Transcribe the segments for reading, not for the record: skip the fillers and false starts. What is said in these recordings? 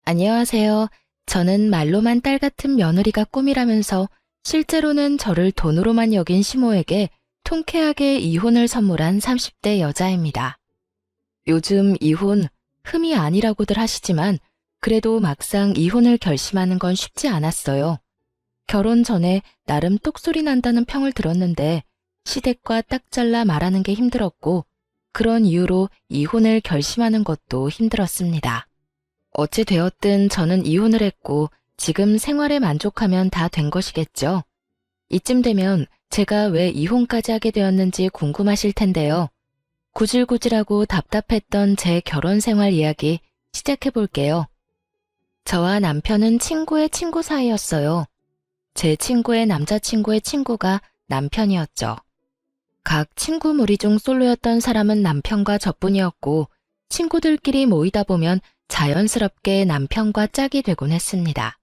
안녕하세요. 저는 말로만 딸 같은 며느리가 꿈이라면서 실제로는 저를 돈으로만 여긴 시모에게 통쾌하게 이혼을 선물한 30대 여자입니다. 요즘 이혼 흠이 아니라고들 하시지만 그래도 막상 이혼을 결심하는 건 쉽지 않았어요. 결혼 전에 나름 똑소리 난다는 평을 들었는데 시댁과 딱 잘라 말하는 게 힘들었고 그런 이유로 이혼을 결심하는 것도 힘들었습니다. 어찌 되었든 저는 이혼을 했고 지금 생활에 만족하면 다 된 것이겠죠. 이쯤 되면 제가 왜 이혼까지 하게 되었는지 궁금하실 텐데요. 구질구질하고 답답했던 제 결혼 생활 이야기 시작해 볼게요. 저와 남편은 친구의 친구 사이였어요. 제 친구의 남자친구의 친구가 남편이었죠. 각 친구 무리 중 솔로였던 사람은 남편과 저뿐이었고 친구들끼리 모이다 보면 자연스럽게 남편과 짝이 되곤 했습니다.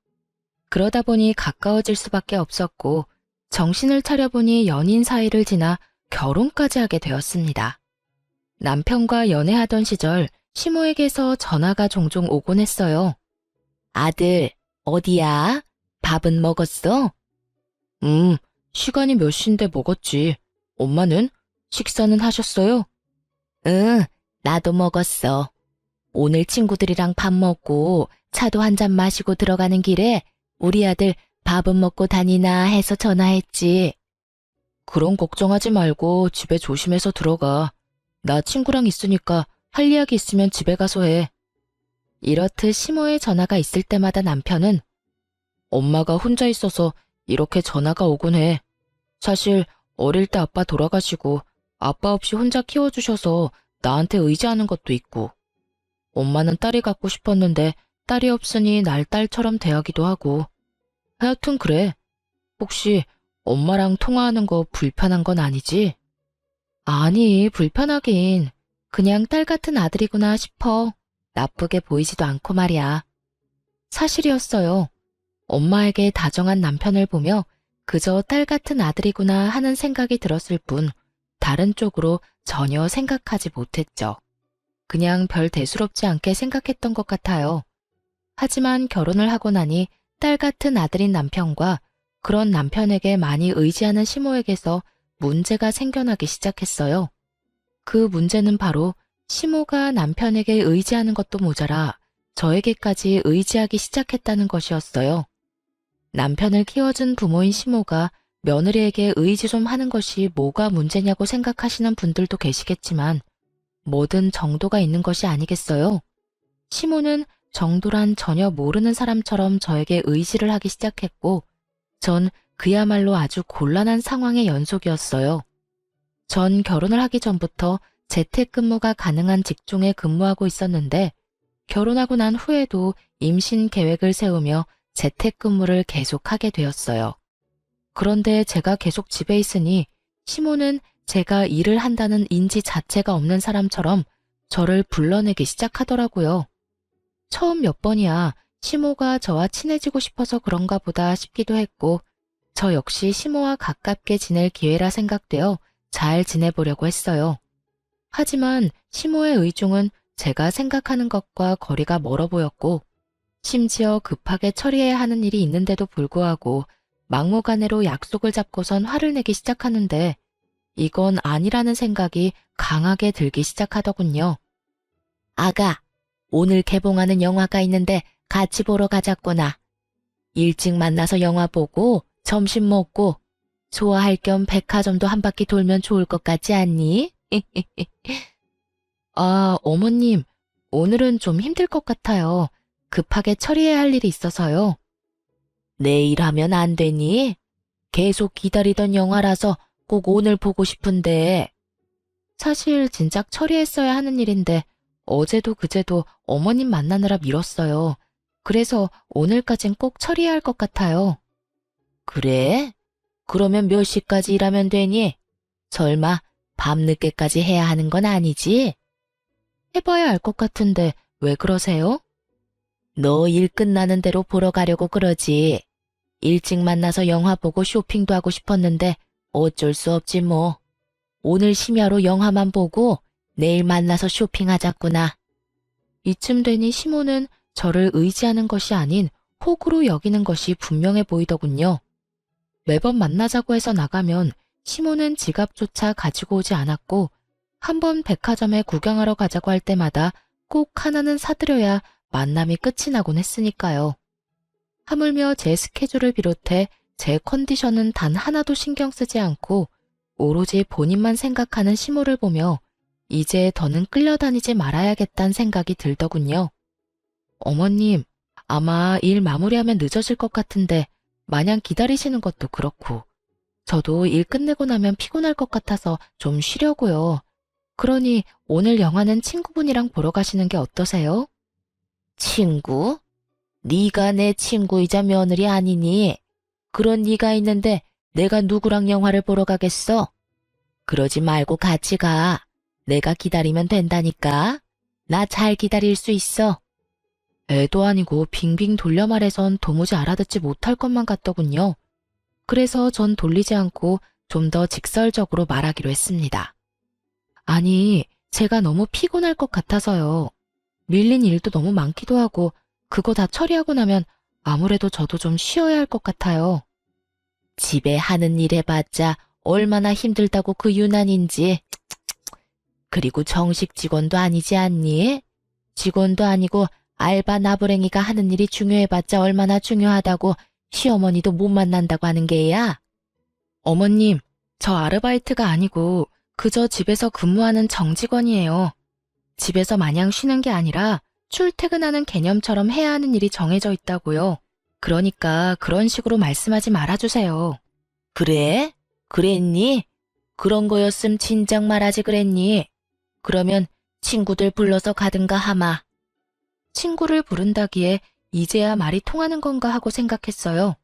그러다 보니 가까워질 수밖에 없었고 정신을 차려보니 연인 사이를 지나 결혼까지 하게 되었습니다. 남편과 연애하던 시절 시모에게서 전화가 종종 오곤 했어요. 아들, 어디야? 밥은 먹었어? 시간이 몇 시인데 먹었지. 엄마는? 식사는 하셨어요? 응, 나도 먹었어. 오늘 친구들이랑 밥 먹고 차도 한 잔 마시고 들어가는 길에 우리 아들 밥은 먹고 다니나 해서 전화했지. 그런 걱정하지 말고 집에 조심해서 들어가. 나 친구랑 있으니까 할 이야기 있으면 집에 가서 해. 이렇듯 시모의 전화가 있을 때마다 남편은 엄마가 혼자 있어서 이렇게 전화가 오곤 해. 사실 어릴 때 아빠 돌아가시고 아빠 없이 혼자 키워주셔서 나한테 의지하는 것도 있고 엄마는 딸이 갖고 싶었는데 딸이 없으니 날 딸처럼 대하기도 하고 하여튼 그래. 혹시 엄마랑 통화하는 거 불편한 건 아니지? 아니, 불편하긴. 그냥 딸 같은 아들이구나 싶어. 나쁘게 보이지도 않고 말이야. 사실이었어요. 엄마에게 다정한 남편을 보며 그저 딸 같은 아들이구나 하는 생각이 들었을 뿐 다른 쪽으로 전혀 생각하지 못했죠. 그냥 별 대수롭지 않게 생각했던 것 같아요. 하지만 결혼을 하고 나니 딸 같은 아들인 남편과 그런 남편에게 많이 의지하는 시모에게서 문제가 생겨나기 시작했어요. 그 문제는 바로 시모가 남편에게 의지하는 것도 모자라 저에게까지 의지하기 시작했다는 것이었어요. 남편을 키워준 부모인 시모가 며느리에게 의지 좀 하는 것이 뭐가 문제냐고 생각하시는 분들도 계시겠지만 뭐든 정도가 있는 것이 아니겠어요? 시모는 정도란 전혀 모르는 사람처럼 저에게 의지를 하기 시작했고 전 그야말로 아주 곤란한 상황의 연속이었어요. 전 결혼을 하기 전부터 재택근무가 가능한 직종에 근무하고 있었는데 결혼하고 난 후에도 임신 계획을 세우며 재택근무를 계속하게 되었어요. 그런데 제가 계속 집에 있으니 시모는 제가 일을 한다는 인지 자체가 없는 사람처럼 저를 불러내기 시작하더라고요. 처음 몇 번이야 시모가 저와 친해지고 싶어서 그런가 보다 싶기도 했고 저 역시 시모와 가깝게 지낼 기회라 생각되어 잘 지내보려고 했어요. 하지만 시모의 의중은 제가 생각하는 것과 거리가 멀어 보였고 심지어 급하게 처리해야 하는 일이 있는데도 불구하고 막무가내로 약속을 잡고선 화를 내기 시작하는데 이건 아니라는 생각이 강하게 들기 시작하더군요. 아가, 오늘 개봉하는 영화가 있는데 같이 보러 가자꾸나. 일찍 만나서 영화 보고 점심 먹고 좋아할 겸 백화점도 한 바퀴 돌면 좋을 것 같지 않니? 아, 어머님, 오늘은 좀 힘들 것 같아요. 급하게 처리해야 할 일이 있어서요. 내일 하면 안 되니? 계속 기다리던 영화라서 꼭 오늘 보고 싶은데. 사실 진작 처리했어야 하는 일인데 어제도 그제도 어머님 만나느라 미뤘어요. 그래서 오늘까진 꼭 처리해야 할 것 같아요. 그래? 그러면 몇 시까지 일하면 되니? 설마 밤늦게까지 해야 하는 건 아니지? 해봐야 알 것 같은데 왜 그러세요? 너 일 끝나는 대로 보러 가려고 그러지. 일찍 만나서 영화 보고 쇼핑도 하고 싶었는데 어쩔 수 없지 뭐. 오늘 심야로 영화만 보고 내일 만나서 쇼핑하자꾸나. 이쯤 되니 시모는 저를 의지하는 것이 아닌 호구로 여기는 것이 분명해 보이더군요. 매번 만나자고 해서 나가면 시모는 지갑조차 가지고 오지 않았고 한번 백화점에 구경하러 가자고 할 때마다 꼭 하나는 사드려야 만남이 끝이 나곤 했으니까요. 하물며 제 스케줄을 비롯해 제 컨디션은 단 하나도 신경 쓰지 않고 오로지 본인만 생각하는 시모를 보며 이제 더는 끌려다니지 말아야겠다는 생각이 들더군요. 어머님, 아마 일 마무리하면 늦어질 것 같은데 마냥 기다리시는 것도 그렇고 저도 일 끝내고 나면 피곤할 것 같아서 좀 쉬려고요. 그러니 오늘 영화는 친구분이랑 보러 가시는 게 어떠세요? 친구? 네가 내 친구이자 며느리 아니니? 그런 네가 있는데 내가 누구랑 영화를 보러 가겠어? 그러지 말고 같이 가. 내가 기다리면 된다니까. 나 잘 기다릴 수 있어. 애도 아니고 빙빙 돌려 말해선 도무지 알아듣지 못할 것만 같더군요. 그래서 전 돌리지 않고 좀 더 직설적으로 말하기로 했습니다. 아니, 제가 너무 피곤할 것 같아서요. 밀린 일도 너무 많기도 하고 그거 다 처리하고 나면 아무래도 저도 좀 쉬어야 할 것 같아요. 집에 하는 일 해봤자 얼마나 힘들다고 그 유난인지. 그리고 정식 직원도 아니지 않니? 직원도 아니고 알바 나부랭이가 하는 일이 중요해봤자 얼마나 중요하다고 시어머니도 못 만난다고 하는 게야? 어머님, 저 아르바이트가 아니고 그저 집에서 근무하는 정직원이에요. 집에서 마냥 쉬는 게 아니라 출퇴근하는 개념처럼 해야 하는 일이 정해져 있다고요. 그러니까 그런 식으로 말씀하지 말아주세요. 그래? 그랬니? 그런 거였음 진작 말하지 그랬니? 그러면 친구들 불러서 가든가 하마. 친구를 부른다기에 이제야 말이 통하는 건가 하고 생각했어요.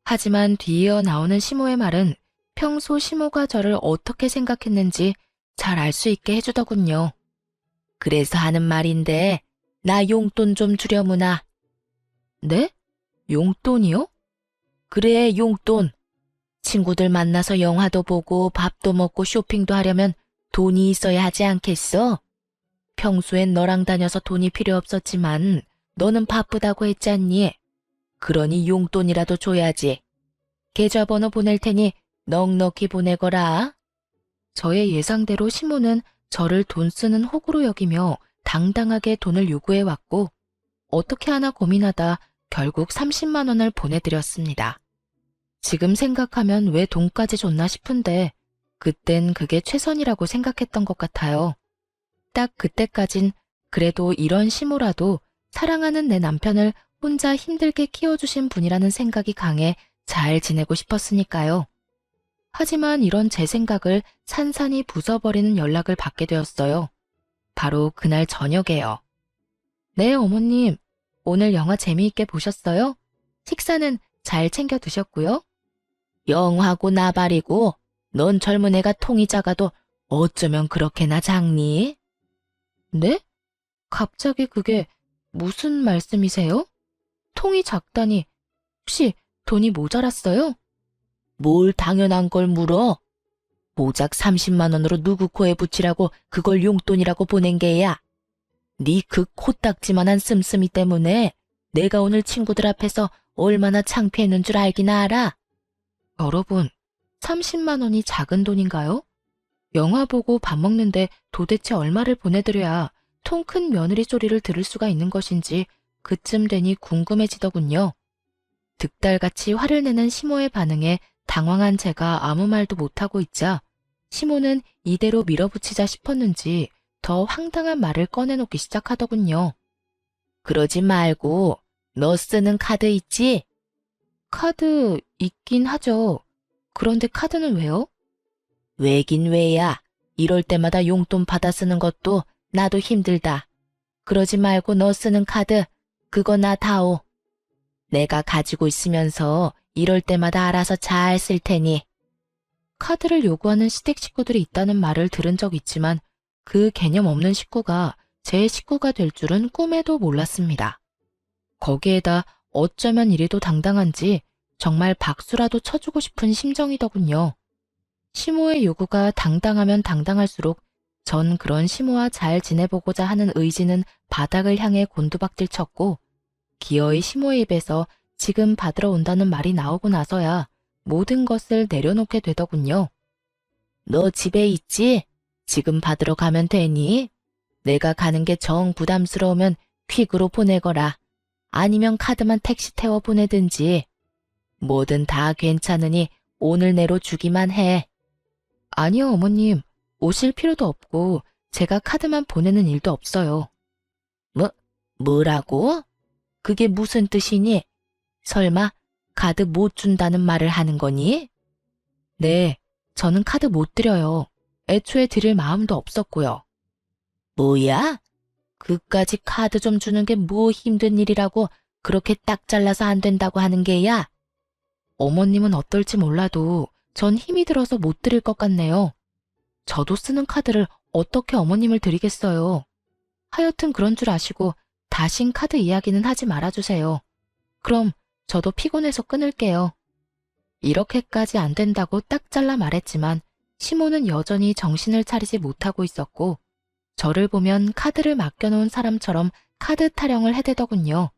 하지만 뒤이어 나오는 시모의 말은 평소 시모가 저를 어떻게 생각했는지 잘 알 수 있게 해주더군요. 그래서 하는 말인데 나 용돈 좀 주려무나. 네? 용돈이요? 그래, 용돈. 친구들 만나서 영화도 보고 밥도 먹고 쇼핑도 하려면 돈이 있어야 하지 않겠어? 평소엔 너랑 다녀서 돈이 필요 없었지만 너는 바쁘다고 했잖니. 그러니 용돈이라도 줘야지. 계좌번호 보낼 테니 넉넉히 보내거라. 저의 예상대로 시모는 저를 돈 쓰는 호구로 여기며 당당하게 돈을 요구해왔고 어떻게 하나 고민하다 결국 30만 원을 보내드렸습니다. 지금 생각하면 왜 돈까지 줬나 싶은데 그땐 그게 최선이라고 생각했던 것 같아요. 딱 그때까진 그래도 이런 시모라도 사랑하는 내 남편을 혼자 힘들게 키워주신 분이라는 생각이 강해 잘 지내고 싶었으니까요. 하지만 이런 제 생각을 산산이 부숴버리는 연락을 받게 되었어요. 바로 그날 저녁에요. 네, 어머님. 오늘 영화 재미있게 보셨어요? 식사는 잘 챙겨 드셨고요? 영하고 나발이고 넌 젊은 애가 통이 작아도 어쩌면 그렇게나 작니? 네? 갑자기 그게 무슨 말씀이세요? 통이 작다니 혹시 돈이 모자랐어요? 뭘 당연한 걸 물어? 고작 30만 원으로 누구 코에 붙이라고 그걸 용돈이라고 보낸 게야. 네 그 코딱지만한 씀씀이 때문에 내가 오늘 친구들 앞에서 얼마나 창피했는 줄 알기나 알아? 여러분, 30만 원이 작은 돈인가요? 영화 보고 밥 먹는데 도대체 얼마를 보내드려야 통 큰 며느리 소리를 들을 수가 있는 것인지 그쯤 되니 궁금해지더군요. 득달같이 화를 내는 시모의 반응에 당황한 제가 아무 말도 못하고 있자 시모는 이대로 밀어붙이자 싶었는지 더 황당한 말을 꺼내놓기 시작하더군요. 그러지 말고 너 쓰는 카드 있지? 카드 있긴 하죠. 그런데 카드는 왜요? 왜긴 왜야. 이럴 때마다 용돈 받아 쓰는 것도 나도 힘들다. 그러지 말고 너 쓰는 카드 그거 나 다오. 내가 가지고 있으면서 이럴 때마다 알아서 잘 쓸 테니. 카드를 요구하는 시댁 식구들이 있다는 말을 들은 적 있지만 그 개념 없는 식구가 제 식구가 될 줄은 꿈에도 몰랐습니다. 거기에다 어쩌면 이래도 당당한지 정말 박수라도 쳐주고 싶은 심정이더군요. 시모의 요구가 당당하면 당당할수록 전 그런 시모와 잘 지내보고자 하는 의지는 바닥을 향해 곤두박질 쳤고 기어이 시모의 입에서 지금 받으러 온다는 말이 나오고 나서야 모든 것을 내려놓게 되더군요. 너 집에 있지? 지금 받으러 가면 되니? 내가 가는 게 정 부담스러우면 퀵으로 보내거라. 아니면 카드만 택시 태워 보내든지. 뭐든 다 괜찮으니 오늘 내로 주기만 해. 아니요, 어머님. 오실 필요도 없고 제가 카드만 보내는 일도 없어요. 뭐라고? 그게 무슨 뜻이니? 설마 카드 못 준다는 말을 하는 거니? 네, 저는 카드 못 드려요. 애초에 드릴 마음도 없었고요. 뭐야? 그까지 카드 좀 주는 게 뭐 힘든 일이라고 그렇게 딱 잘라서 안 된다고 하는 게야? 어머님은 어떨지 몰라도 전 힘이 들어서 못 드릴 것 같네요. 저도 쓰는 카드를 어떻게 어머님을 드리겠어요. 하여튼 그런 줄 아시고 다신 카드 이야기는 하지 말아주세요. 그럼 저도 피곤해서 끊을게요. 이렇게까지 안 된다고 딱 잘라 말했지만 시모는 여전히 정신을 차리지 못하고 있었고 저를 보면 카드를 맡겨놓은 사람처럼 카드 타령을 해대더군요.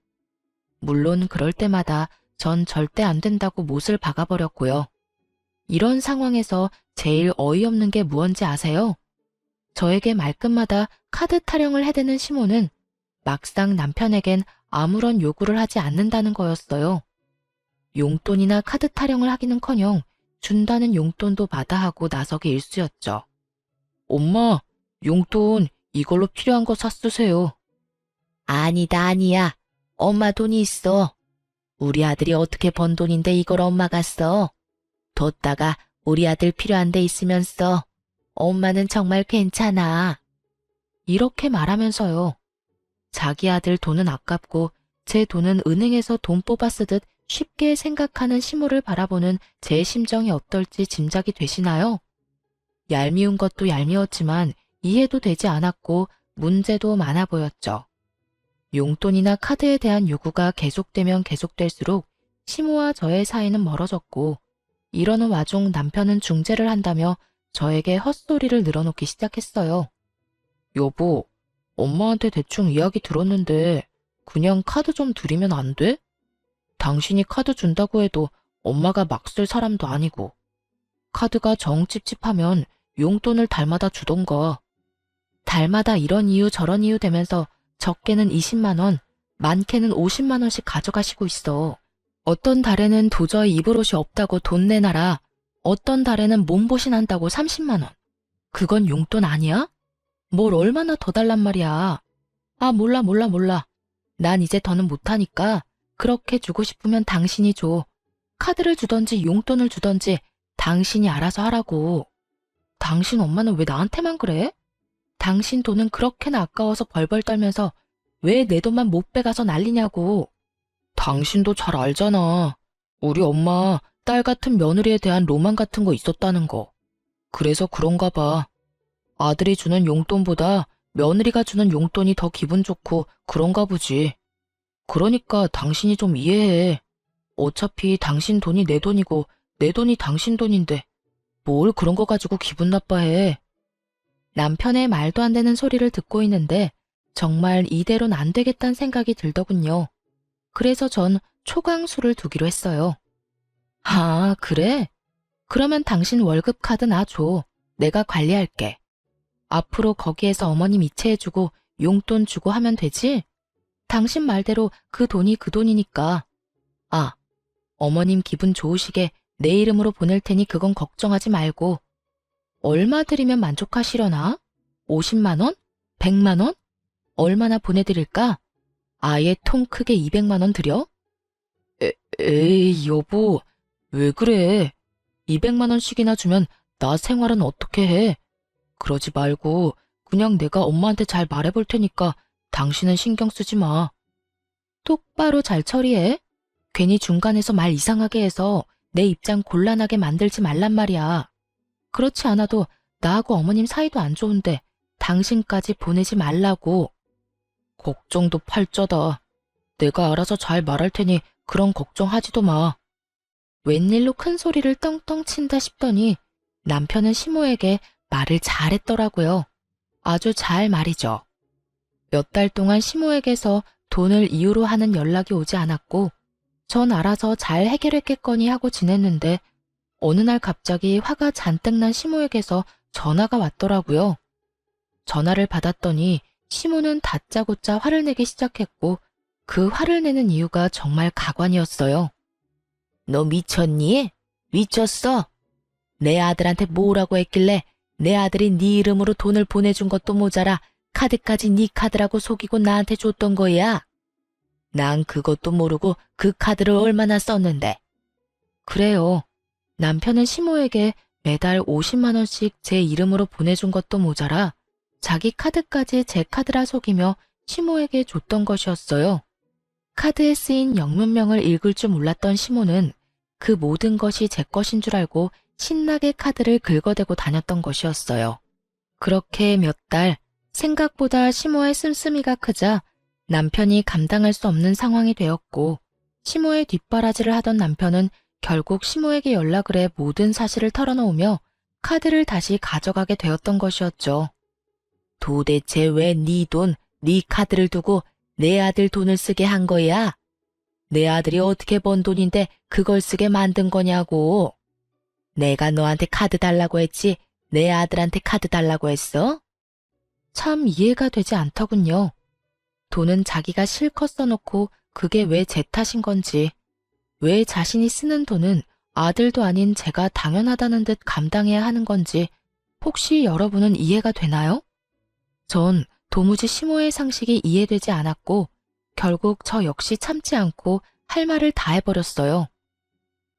물론 그럴 때마다 전 절대 안 된다고 못을 박아버렸고요. 이런 상황에서 제일 어이없는 게 무언지 아세요? 저에게 말끝마다 카드 타령을 해대는 시모는 막상 남편에겐 아무런 요구를 하지 않는다는 거였어요. 용돈이나 카드 타령을 하기는커녕 준다는 용돈도 마다하고 나서기 일쑤였죠. 엄마, 용돈 이걸로 필요한 거 샀으세요. 아니다, 아니야. 엄마 돈이 있어. 우리 아들이 어떻게 번 돈인데 이걸 엄마가 써. 뒀다가 우리 아들 필요한 데 있으면서 엄마는 정말 괜찮아. 이렇게 말하면서요. 자기 아들 돈은 아깝고 제 돈은 은행에서 돈 뽑아 쓰듯 쉽게 생각하는 시모를 바라보는 제 심정이 어떨지 짐작이 되시나요? 얄미운 것도 얄미웠지만 이해도 되지 않았고 문제도 많아 보였죠. 용돈이나 카드에 대한 요구가 계속되면 계속될수록 시모와 저의 사이는 멀어졌고 이러는 와중 남편은 중재를 한다며 저에게 헛소리를 늘어놓기 시작했어요. 여보, 엄마한테 대충 이야기 들었는데 그냥 카드 좀 드리면 안 돼? 당신이 카드 준다고 해도 엄마가 막 쓸 사람도 아니고 카드가 정 찝찝하면 용돈을 달마다 주던가. 달마다 이런 이유 저런 이유 되면서 적게는 20만 원, 많게는 50만 원씩 가져가시고 있어. 어떤 달에는 도저히 입을 옷이 없다고 돈 내놔라. 어떤 달에는 몸보신 한다고 30만 원. 그건 용돈 아니야? 뭘 얼마나 더 달란 말이야. 아, 몰라. 난 이제 더는 못하니까 그렇게 주고 싶으면 당신이 줘. 카드를 주던지 용돈을 주던지 당신이 알아서 하라고. 당신 엄마는 왜 나한테만 그래? 당신 돈은 그렇게나 아까워서 벌벌 떨면서 왜 내 돈만 못 빼가서 난리냐고. 당신도 잘 알잖아. 우리 엄마 딸 같은 며느리에 대한 로망 같은 거 있었다는 거. 그래서 그런가 봐. 아들이 주는 용돈보다 며느리가 주는 용돈이 더 기분 좋고 그런가 보지. 그러니까 당신이 좀 이해해. 어차피 당신 돈이 내 돈이고 내 돈이 당신 돈인데 뭘 그런 거 가지고 기분 나빠해. 남편의 말도 안 되는 소리를 듣고 있는데 정말 이대로는 안 되겠다는 생각이 들더군요. 그래서 전 초강수를 두기로 했어요. 아, 그래? 그러면 당신 월급 카드 나 줘. 내가 관리할게. 앞으로 거기에서 어머님 이체해주고 용돈 주고 하면 되지? 당신 말대로 그 돈이 그 돈이니까. 아, 어머님 기분 좋으시게 내 이름으로 보낼 테니 그건 걱정하지 말고. 얼마 드리면 만족하시려나? 50만 원? 100만 원? 얼마나 보내드릴까? 아예 통 크게 200만 원 드려? 에이, 여보, 왜 그래? 200만 원씩이나 주면 나 생활은 어떻게 해? 그러지 말고 그냥 내가 엄마한테 잘 말해볼 테니까 당신은 신경 쓰지 마. 똑바로 잘 처리해. 괜히 중간에서 말 이상하게 해서 내 입장 곤란하게 만들지 말란 말이야. 그렇지 않아도 나하고 어머님 사이도 안 좋은데 당신까지 보내지 말라고. 걱정도 팔자다. 내가 알아서 잘 말할 테니 그런 걱정하지도 마. 웬일로 큰 소리를 떵떵 친다 싶더니 남편은 시모에게 말을 잘했더라고요. 아주 잘 말이죠. 몇 달 동안 시모에게서 돈을 이유로 하는 연락이 오지 않았고 전 알아서 잘 해결했겠거니 하고 지냈는데 어느 날 갑자기 화가 잔뜩 난 시모에게서 전화가 왔더라고요. 전화를 받았더니 시모는 다짜고짜 화를 내기 시작했고 그 화를 내는 이유가 정말 가관이었어요. 너 미쳤니? 미쳤어? 내 아들한테 뭐라고 했길래 내 아들이 네 이름으로 돈을 보내준 것도 모자라 카드까지 네 카드라고 속이고 나한테 줬던 거야. 난 그것도 모르고 그 카드를 얼마나 썼는데. 그래요. 남편은 시모에게 매달 50만 원씩 제 이름으로 보내준 것도 모자라 자기 카드까지 제 카드라 속이며 시모에게 줬던 것이었어요. 카드에 쓰인 영문명을 읽을 줄 몰랐던 시모는 그 모든 것이 제 것인 줄 알고 신나게 카드를 긁어대고 다녔던 것이었어요. 그렇게 몇 달, 생각보다 시모의 씀씀이가 크자 남편이 감당할 수 없는 상황이 되었고 시모의 뒷바라지를 하던 남편은 결국 시모에게 연락을 해 모든 사실을 털어놓으며 카드를 다시 가져가게 되었던 것이었죠. 도대체 왜 네 돈, 네 카드를 두고 내 아들 돈을 쓰게 한 거야? 내 아들이 어떻게 번 돈인데 그걸 쓰게 만든 거냐고. 내가 너한테 카드 달라고 했지 내 아들한테 카드 달라고 했어? 참 이해가 되지 않더군요. 돈은 자기가 실컷 써놓고 그게 왜 제 탓인 건지, 왜 자신이 쓰는 돈은 아들도 아닌 제가 당연하다는 듯 감당해야 하는 건지 혹시 여러분은 이해가 되나요? 전 도무지 시모의 상식이 이해되지 않았고 결국 저 역시 참지 않고 할 말을 다 해버렸어요.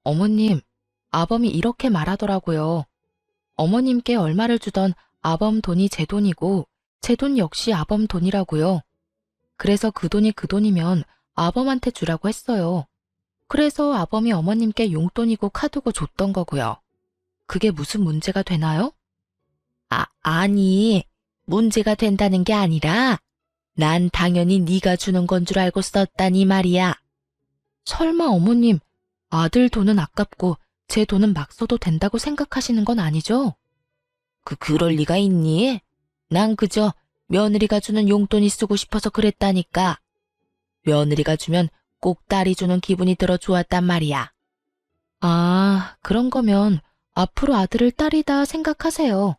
어머님, 아범이 이렇게 말하더라고요. 어머님께 얼마를 주던 아범 돈이 제 돈이고 제 돈 역시 아범 돈이라고요. 그래서 그 돈이 그 돈이면 아범한테 주라고 했어요. 그래서 아범이 어머님께 용돈이고 카드고 줬던 거고요. 그게 무슨 문제가 되나요? 아니, 문제가 된다는 게 아니라 난 당연히 네가 주는 건 줄 알고 썼다니 말이야. 설마 어머님, 아들 돈은 아깝고 제 돈은 막 써도 된다고 생각하시는 건 아니죠? 그럴 리가 있니? 난 그저 며느리가 주는 용돈이 쓰고 싶어서 그랬다니까. 며느리가 주면 꼭 딸이 주는 기분이 들어 좋았단 말이야. 아, 그런 거면 앞으로 아들을 딸이다 생각하세요.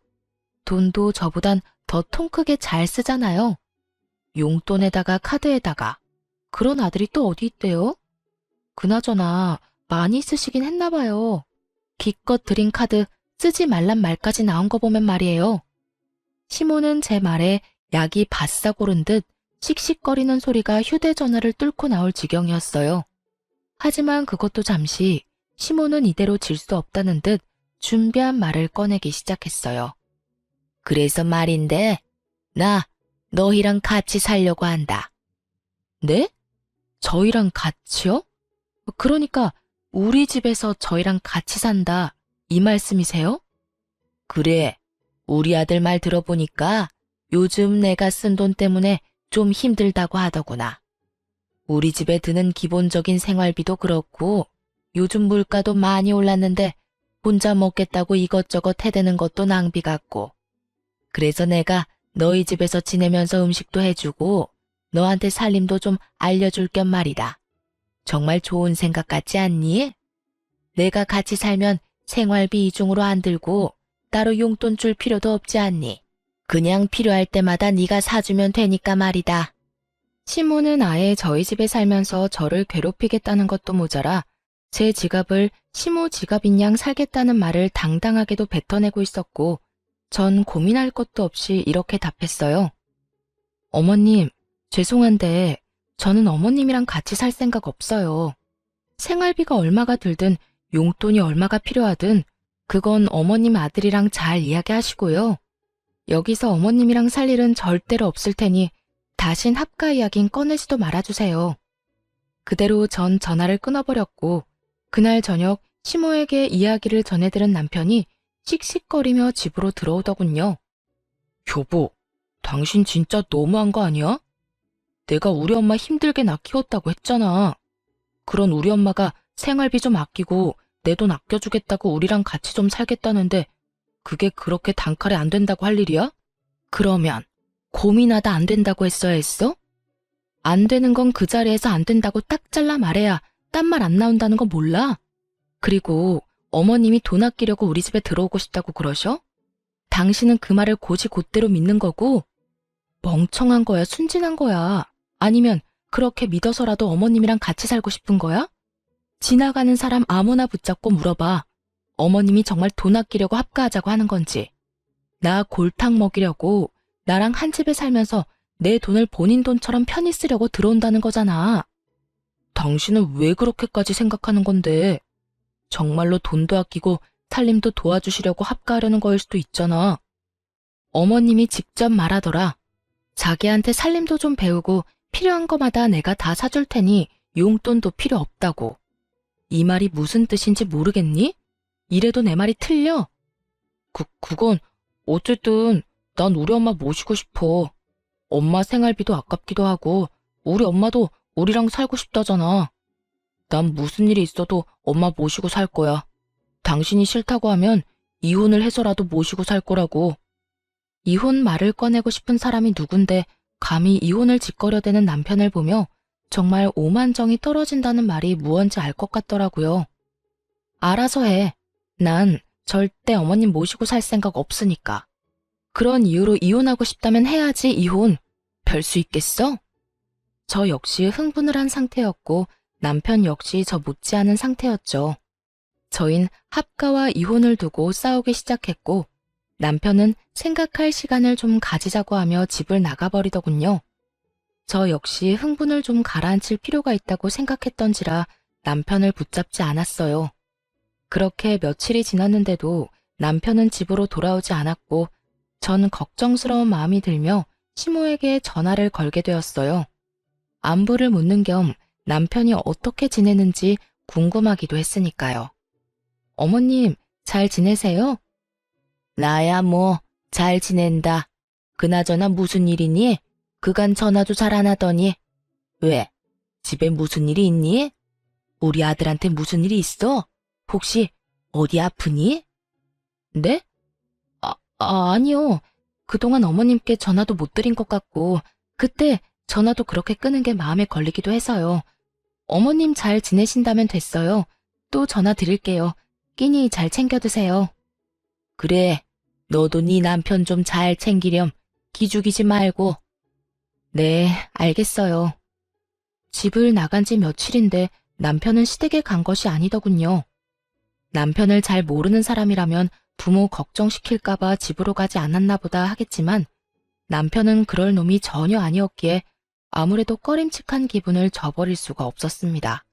돈도 저보단 더 통 크게 잘 쓰잖아요. 용돈에다가 카드에다가. 그런 아들이 또 어디 있대요? 그나저나 많이 쓰시긴 했나 봐요. 기껏 드린 카드 쓰지 말란 말까지 나온 거 보면 말이에요. 시모는 제 말에 약이 바싹 오른 듯 씩씩거리는 소리가 휴대전화를 뚫고 나올 지경이었어요. 하지만 그것도 잠시 시모는 이대로 질 수 없다는 듯 준비한 말을 꺼내기 시작했어요. 그래서 말인데 나 너희랑 같이 살려고 한다. 네? 저희랑 같이요? 그러니까 우리 집에서 저희랑 같이 산다 이 말씀이세요? 그래. 우리 아들 말 들어보니까 요즘 내가 쓴 돈 때문에 좀 힘들다고 하더구나. 우리 집에 드는 기본적인 생활비도 그렇고 요즘 물가도 많이 올랐는데 혼자 먹겠다고 이것저것 해대는 것도 낭비 같고. 그래서 내가 너희 집에서 지내면서 음식도 해주고 너한테 살림도 좀 알려줄 겸 말이다. 정말 좋은 생각 같지 않니? 내가 같이 살면 생활비 이중으로 안 들고 따로 용돈 줄 필요도 없지 않니? 그냥 필요할 때마다 네가 사주면 되니까 말이다. 시모는 아예 저희 집에 살면서 저를 괴롭히겠다는 것도 모자라 제 지갑을 시모 지갑인 양 살겠다는 말을 당당하게도 뱉어내고 있었고 전 고민할 것도 없이 이렇게 답했어요. 어머님, 죄송한데 저는 어머님이랑 같이 살 생각 없어요. 생활비가 얼마가 들든 용돈이 얼마가 필요하든 그건 어머님 아들이랑 잘 이야기하시고요. 여기서 어머님이랑 살 일은 절대로 없을 테니 다신 합가 이야긴 꺼내지도 말아주세요. 그대로 전 전화를 끊어버렸고 그날 저녁 시모에게 이야기를 전해들은 남편이 씩씩거리며 집으로 들어오더군요. 여보, 당신 진짜 너무한 거 아니야? 내가 우리 엄마 힘들게 낳 키웠다고 했잖아. 그런 우리 엄마가 생활비 좀 아끼고 내 돈 아껴주겠다고 우리랑 같이 좀 살겠다는데 그게 그렇게 단칼에 안 된다고 할 일이야? 그러면 고민하다 안 된다고 했어야 했어? 안 되는 건 그 자리에서 안 된다고 딱 잘라 말해야 딴 말 안 나온다는 거 몰라? 그리고 어머님이 돈 아끼려고 우리 집에 들어오고 싶다고 그러셔? 당신은 그 말을 곧이곧대로 믿는 거고 멍청한 거야, 순진한 거야. 아니면 그렇게 믿어서라도 어머님이랑 같이 살고 싶은 거야? 지나가는 사람 아무나 붙잡고 물어봐. 어머님이 정말 돈 아끼려고 합가하자고 하는 건지. 나 골탕 먹이려고 나랑 한 집에 살면서 내 돈을 본인 돈처럼 편히 쓰려고 들어온다는 거잖아. 당신은 왜 그렇게까지 생각하는 건데? 정말로 돈도 아끼고 살림도 도와주시려고 합가하려는 거일 수도 있잖아. 어머님이 직접 말하더라. 자기한테 살림도 좀 배우고 필요한 거마다 내가 다 사줄 테니 용돈도 필요 없다고. 이 말이 무슨 뜻인지 모르겠니? 이래도 내 말이 틀려? 그건 어쨌든 난 우리 엄마 모시고 싶어. 엄마 생활비도 아깝기도 하고 우리 엄마도 우리랑 살고 싶다잖아. 난 무슨 일이 있어도 엄마 모시고 살 거야. 당신이 싫다고 하면 이혼을 해서라도 모시고 살 거라고. 이혼 말을 꺼내고 싶은 사람이 누군데 감히 이혼을 짓거려대는 남편을 보며 정말 오만정이 떨어진다는 말이 무언지 알 것 같더라고요. 알아서 해. 난 절대 어머님 모시고 살 생각 없으니까. 그런 이유로 이혼하고 싶다면 해야지 이혼. 별 수 있겠어? 저 역시 흥분을 한 상태였고 남편 역시 저 못지않은 상태였죠. 저흰 합가와 이혼을 두고 싸우기 시작했고 남편은 생각할 시간을 좀 가지자고 하며 집을 나가버리더군요. 저 역시 흥분을 좀 가라앉힐 필요가 있다고 생각했던지라 남편을 붙잡지 않았어요. 그렇게 며칠이 지났는데도 남편은 집으로 돌아오지 않았고 전 걱정스러운 마음이 들며 시모에게 전화를 걸게 되었어요. 안부를 묻는 겸 남편이 어떻게 지내는지 궁금하기도 했으니까요. 어머님, 잘 지내세요? 나야 뭐, 잘 지낸다. 그나저나 무슨 일이니? 그간 전화도 잘 안 하더니. 왜? 집에 무슨 일이 있니? 우리 아들한테 무슨 일이 있어? 혹시 어디 아프니? 네? 아니요. 그동안 어머님께 전화도 못 드린 것 같고 그때 전화도 그렇게 끄는 게 마음에 걸리기도 해서요. 어머님 잘 지내신다면 됐어요. 또 전화 드릴게요. 끼니 잘 챙겨 드세요. 그래, 너도 네 남편 좀 잘 챙기렴. 기죽이지 말고. 네, 알겠어요. 집을 나간 지 며칠인데 남편은 시댁에 간 것이 아니더군요. 남편을 잘 모르는 사람이라면 부모 걱정시킬까봐 집으로 가지 않았나 보다 하겠지만 남편은 그럴 놈이 전혀 아니었기에 아무래도 꺼림칙한 기분을 저버릴 수가 없었습니다.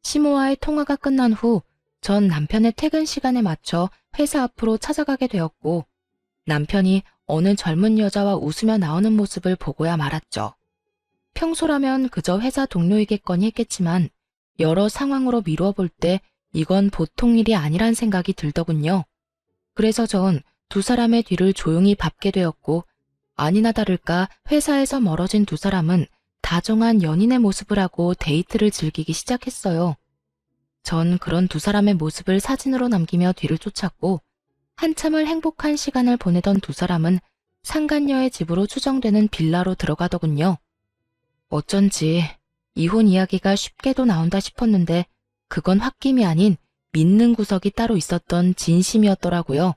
시모와의 통화가 끝난 후 전 남편의 퇴근 시간에 맞춰 회사 앞으로 찾아가게 되었고 남편이 어느 젊은 여자와 웃으며 나오는 모습을 보고야 말았죠. 평소라면 그저 회사 동료이겠거니 했겠지만 여러 상황으로 미루어 볼 때 이건 보통 일이 아니란 생각이 들더군요. 그래서 전 두 사람의 뒤를 조용히 밟게 되었고 아니나 다를까 회사에서 멀어진 두 사람은 다정한 연인의 모습을 하고 데이트를 즐기기 시작했어요. 전 그런 두 사람의 모습을 사진으로 남기며 뒤를 쫓았고 한참을 행복한 시간을 보내던 두 사람은 상간녀의 집으로 추정되는 빌라로 들어가더군요. 어쩐지 이혼 이야기가 쉽게도 나온다 싶었는데 그건 홧김이 아닌 믿는 구석이 따로 있었던 진심이었더라고요.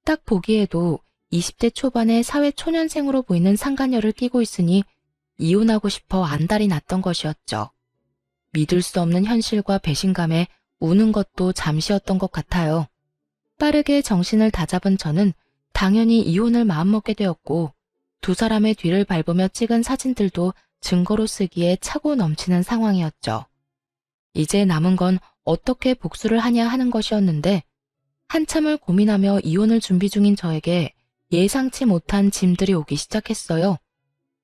딱 보기에도 20대 초반의 사회 초년생으로 보이는 상간녀를 끼고 있으니 이혼하고 싶어 안달이 났던 것이었죠. 믿을 수 없는 현실과 배신감에 우는 것도 잠시였던 것 같아요. 빠르게 정신을 다잡은 저는 당연히 이혼을 마음먹게 되었고 두 사람의 뒤를 밟으며 찍은 사진들도 증거로 쓰기에 차고 넘치는 상황이었죠. 이제 남은 건 어떻게 복수를 하냐 하는 것이었는데 한참을 고민하며 이혼을 준비 중인 저에게 예상치 못한 짐들이 오기 시작했어요.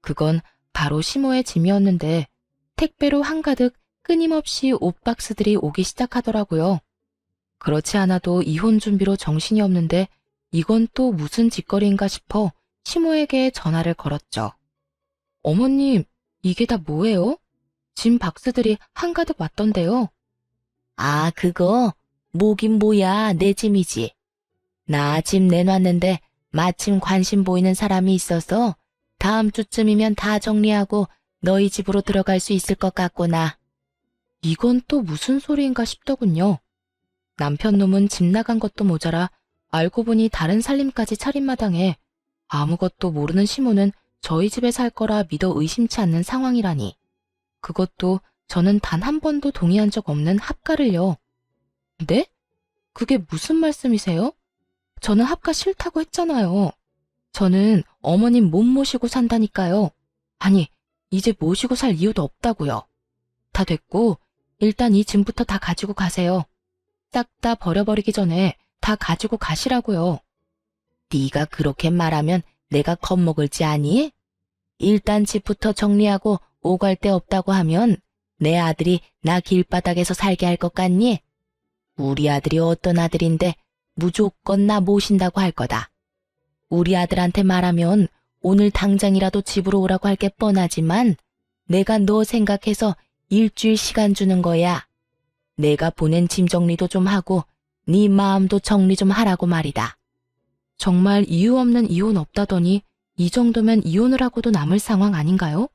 그건 바로 시모의 짐이었는데 택배로 한가득 끊임없이 옷박스들이 오기 시작하더라고요. 그렇지 않아도 이혼 준비로 정신이 없는데 이건 또 무슨 짓거리인가 싶어 시모에게 전화를 걸었죠. 어머님, 이게 다 뭐예요? 짐 박스들이 한가득 왔던데요. 아, 그거? 뭐긴 뭐야, 내 짐이지. 나 짐 내놨는데 마침 관심 보이는 사람이 있어서 다음 주쯤이면 다 정리하고 너희 집으로 들어갈 수 있을 것 같구나. 이건 또 무슨 소리인가 싶더군요. 남편 놈은 집 나간 것도 모자라 알고 보니 다른 살림까지 차린 마당에 아무것도 모르는 시모는 저희 집에 살 거라 믿어 의심치 않는 상황이라니. 그것도 저는 단 한 번도 동의한 적 없는 합가를요. 네? 그게 무슨 말씀이세요? 저는 합가 싫다고 했잖아요. 저는 어머님 못 모시고 산다니까요. 아니, 이제 모시고 살 이유도 없다고요. 다 됐고 일단 이 짐부터 다 가지고 가세요. 싹 다 버려버리기 전에 다 가지고 가시라고요. 네가 그렇게 말하면 내가 겁먹을지 아니? 일단 집부터 정리하고 오갈 데 없다고 하면 내 아들이 나 길바닥에서 살게 할 것 같니? 우리 아들이 어떤 아들인데 무조건 나 모신다고 할 거다. 우리 아들한테 말하면 오늘 당장이라도 집으로 오라고 할 게 뻔하지만 내가 너 생각해서 일주일 시간 주는 거야. 내가 보낸 짐 정리도 좀 하고 네 마음도 정리 좀 하라고 말이다. 정말 이유 없는 이혼 없다더니 이 정도면 이혼을 하고도 남을 상황 아닌가요?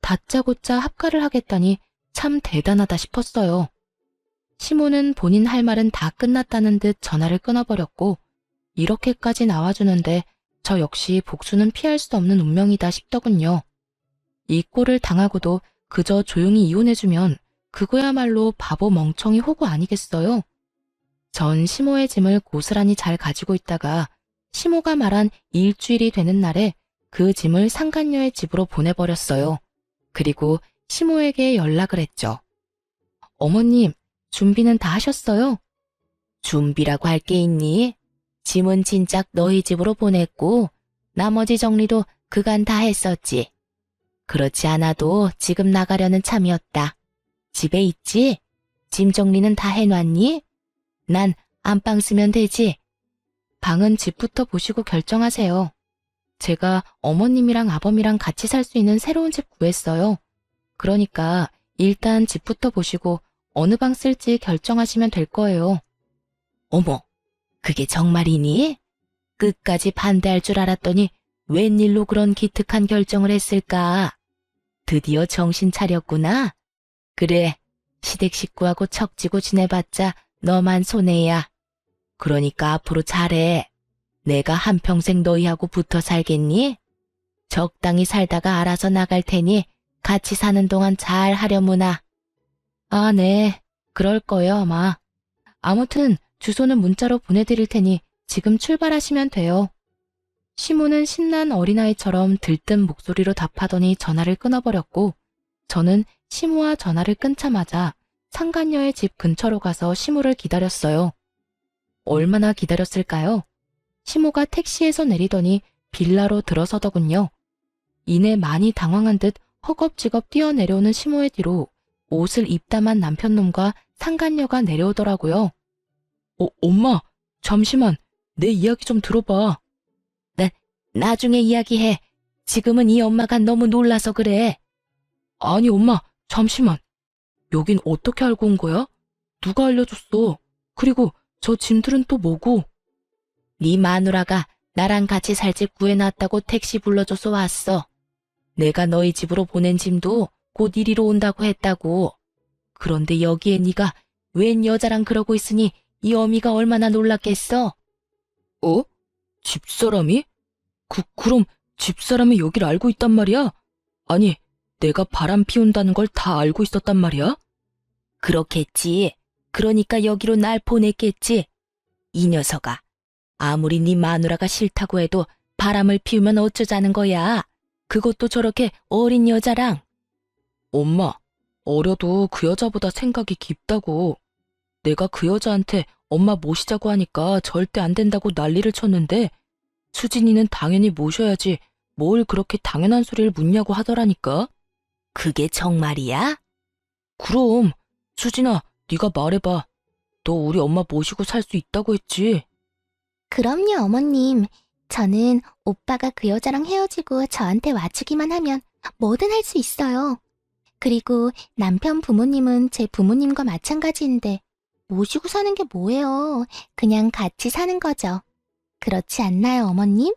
다짜고짜 합가를 하겠다니 참 대단하다 싶었어요. 시모는 본인 할 말은 다 끝났다는 듯 전화를 끊어버렸고 이렇게까지 나와주는데 저 역시 복수는 피할 수 없는 운명이다 싶더군요. 이 꼴을 당하고도 그저 조용히 이혼해주면 그거야말로 바보 멍청이 호구 아니겠어요? 전 시모의 짐을 고스란히 잘 가지고 있다가 시모가 말한 일주일이 되는 날에 그 짐을 상간녀의 집으로 보내버렸어요. 그리고 시모에게 연락을 했죠. 어머님, 준비는 다 하셨어요? 준비라고 할 게 있니? 짐은 진작 너희 집으로 보냈고 나머지 정리도 그간 다 했었지. 그렇지 않아도 지금 나가려는 참이었다. 집에 있지? 짐 정리는 다 해놨니? 난 안방 쓰면 되지. 방은 집부터 보시고 결정하세요. 제가 어머님이랑 아범이랑 같이 살 수 있는 새로운 집 구했어요. 그러니까 일단 집부터 보시고 어느 방 쓸지 결정하시면 될 거예요. 어머, 그게 정말이니? 끝까지 반대할 줄 알았더니 웬일로 그런 기특한 결정을 했을까? 드디어 정신 차렸구나. 그래, 시댁 식구하고 척지고 지내봤자 너만 손해야. 그러니까 앞으로 잘해. 내가 한평생 너희하고 붙어 살겠니? 적당히 살다가 알아서 나갈 테니 같이 사는 동안 잘 하려무나. 아, 네. 그럴 거예요, 아마. 아무튼 주소는 문자로 보내드릴 테니 지금 출발하시면 돼요. 시모는 신난 어린아이처럼 들뜬 목소리로 답하더니 전화를 끊어버렸고 저는 시모와 전화를 끊자마자 상간녀의 집 근처로 가서 시모를 기다렸어요. 얼마나 기다렸을까요? 시모가 택시에서 내리더니 빌라로 들어서더군요. 이내 많이 당황한 듯 허겁지겁 뛰어내려오는 시모의 뒤로 옷을 입다만 남편놈과 상간녀가 내려오더라고요. 엄마, 잠시만, 내 이야기 좀 들어봐. 나중에 이야기해. 지금은 이 엄마가 너무 놀라서 그래. 아니, 엄마, 잠시만. 여긴 어떻게 알고 온 거야? 누가 알려줬어? 그리고 저 짐들은 또 뭐고? 네 마누라가 나랑 같이 살 집 구해놨다고 택시 불러줘서 왔어. 내가 너희 집으로 보낸 짐도 곧 이리로 온다고 했다고. 그런데 여기에 네가 웬 여자랑 그러고 있으니 이 어미가 얼마나 놀랐겠어? 집사람이? 그럼 집사람이 여길 알고 있단 말이야? 아니, 내가 바람 피운다는 걸 다 알고 있었단 말이야? 그렇겠지. 그러니까 여기로 날 보냈겠지. 이 녀석아, 아무리 네 마누라가 싫다고 해도 바람을 피우면 어쩌자는 거야. 그것도 저렇게 어린 여자랑. 엄마, 어려도 그 여자보다 생각이 깊다고. 내가 그 여자한테 엄마 모시자고 하니까 절대 안 된다고 난리를 쳤는데 수진이는 당연히 모셔야지 뭘 그렇게 당연한 소리를 묻냐고 하더라니까. 그게 정말이야? 그럼. 수진아, 네가 말해봐. 너 우리 엄마 모시고 살 수 있다고 했지? 그럼요, 어머님. 저는 오빠가 그 여자랑 헤어지고 저한테 와주기만 하면 뭐든 할 수 있어요. 그리고 남편 부모님은 제 부모님과 마찬가지인데 모시고 사는 게 뭐예요? 그냥 같이 사는 거죠. 그렇지 않나요, 어머님?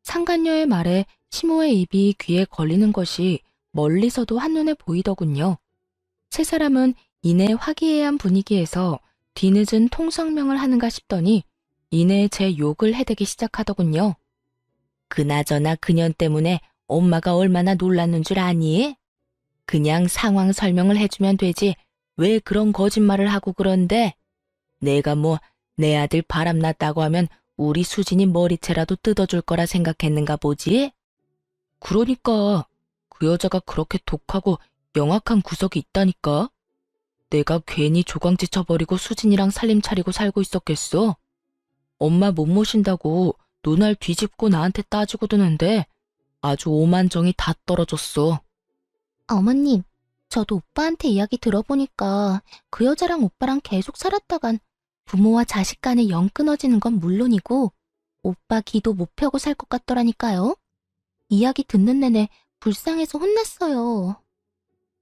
상간녀의 말에 시모의 입이 귀에 걸리는 것이 멀리서도 한눈에 보이더군요. 세 사람은 이내 화기애애한 분위기에서 뒤늦은 통성명을 하는가 싶더니 이내 제 욕을 해대기 시작하더군요. 그나저나 그년 때문에 엄마가 얼마나 놀랐는 줄 아니? 그냥 상황 설명을 해주면 되지 왜 그런 거짓말을 하고 그런데? 내가 뭐 내 아들 바람났다고 하면 우리 수진이 머리채라도 뜯어줄 거라 생각했는가 보지? 그러니까 그 여자가 그렇게 독하고 영악한 구석이 있다니까. 내가 괜히 조광지 쳐버리고 수진이랑 살림 차리고 살고 있었겠어? 엄마 못 모신다고 눈알 뒤집고 나한테 따지고 드는데 아주 오만정이 다 떨어졌어. 어머님, 저도 오빠한테 이야기 들어보니까 그 여자랑 오빠랑 계속 살았다간 부모와 자식 간에 영 끊어지는 건 물론이고 오빠 기도 못 펴고 살 것 같더라니까요. 이야기 듣는 내내 불쌍해서 혼났어요.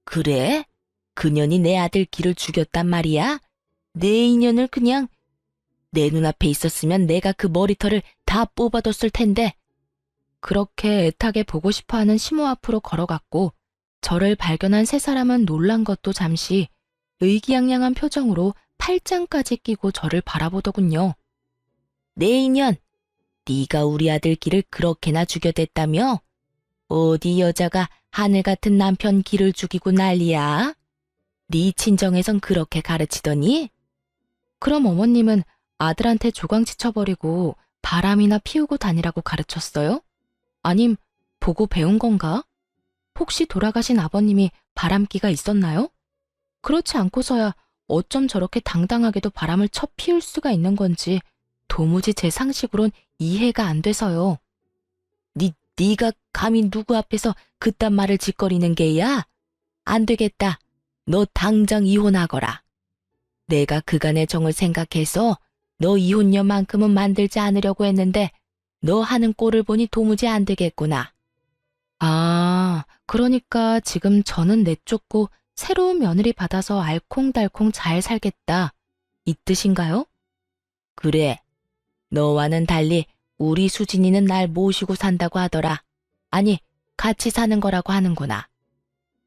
그래? 그년이 내 아들 길을 죽였단 말이야? 내 인연을 그냥 내 눈앞에 있었으면 내가 그 머리털을 다 뽑아뒀을 텐데. 그렇게 애타게 보고 싶어하는 시모 앞으로 걸어갔고 저를 발견한 세 사람은 놀란 것도 잠시 의기양양한 표정으로 팔짱까지 끼고 저를 바라보더군요. 내 인연, 네가 우리 아들 길을 그렇게나 죽여댔다며? 어디 여자가 하늘 같은 남편 길을 죽이고 난리야? 네 친정에선 그렇게 가르치더니? 그럼 어머님은 아들한테 조광지 쳐버리고 바람이나 피우고 다니라고 가르쳤어요? 아님 보고 배운 건가? 혹시 돌아가신 아버님이 바람기가 있었나요? 그렇지 않고서야 어쩜 저렇게 당당하게도 바람을 쳐 피울 수가 있는 건지 도무지 제 상식으론 이해가 안 돼서요. 네가 감히 누구 앞에서 그딴 말을 짓거리는 게야? 안 되겠다. 너 당장 이혼하거라. 내가 그간의 정을 생각해서 너 이혼녀만큼은 만들지 않으려고 했는데 너 하는 꼴을 보니 도무지 안 되겠구나. 아, 그러니까 지금 저는 내쫓고 새로운 며느리 받아서 알콩달콩 잘 살겠다. 이 뜻인가요? 그래. 너와는 달리 우리 수진이는 날 모시고 산다고 하더라. 아니, 같이 사는 거라고 하는구나.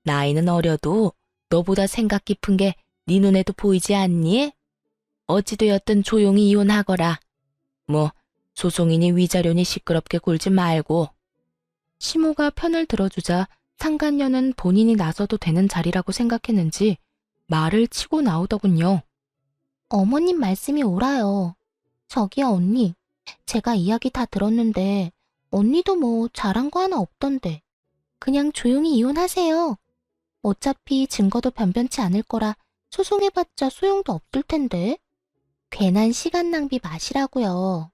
나이는 어려도 너보다 생각 깊은 게 네 눈에도 보이지 않니? 어찌되었든 조용히 이혼하거라. 뭐 소송이니 위자료니 시끄럽게 굴지 말고. 시모가 편을 들어주자 상간녀는 본인이 나서도 되는 자리라고 생각했는지 말을 치고 나오더군요. 어머님 말씀이 옳아요. 저기요, 언니. 제가 이야기 다 들었는데 언니도 뭐 잘한 거 하나 없던데. 그냥 조용히 이혼하세요. 어차피 증거도 변변치 않을 거라 소송해봤자 소용도 없을 텐데. 괜한 시간 낭비 마시라고요.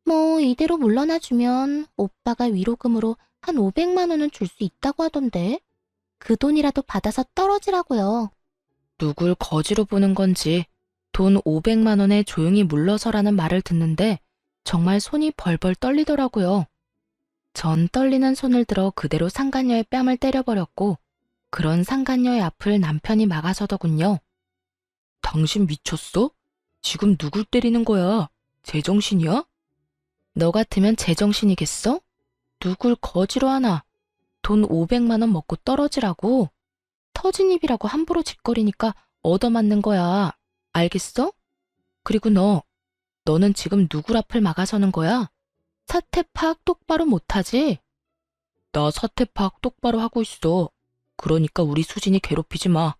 뭐 이대로 물러나주면 오빠가 위로금으로 한 500만 원은 줄 수 있다고 하던데. 그 돈이라도 받아서 떨어지라고요. 누굴 거지로 보는 건지 돈 500만 원에 조용히 물러서라는 말을 듣는데 정말 손이 벌벌 떨리더라고요. 전 떨리는 손을 들어 그대로 상간녀의 뺨을 때려버렸고 그런 상간녀의 앞을 남편이 막아서더군요. 당신 미쳤어? 지금 누굴 때리는 거야? 제정신이야? 너 같으면 제정신이겠어? 누굴 거지로 하나? 돈 500만 원 먹고 떨어지라고? 터진 입이라고 함부로 짓거리니까 얻어맞는 거야. 알겠어? 그리고 너는 지금 누굴 앞을 막아서는 거야? 사태 파악 똑바로 못하지? 나 사태 파악 똑바로 하고 있어. 그러니까 우리 수진이 괴롭히지 마.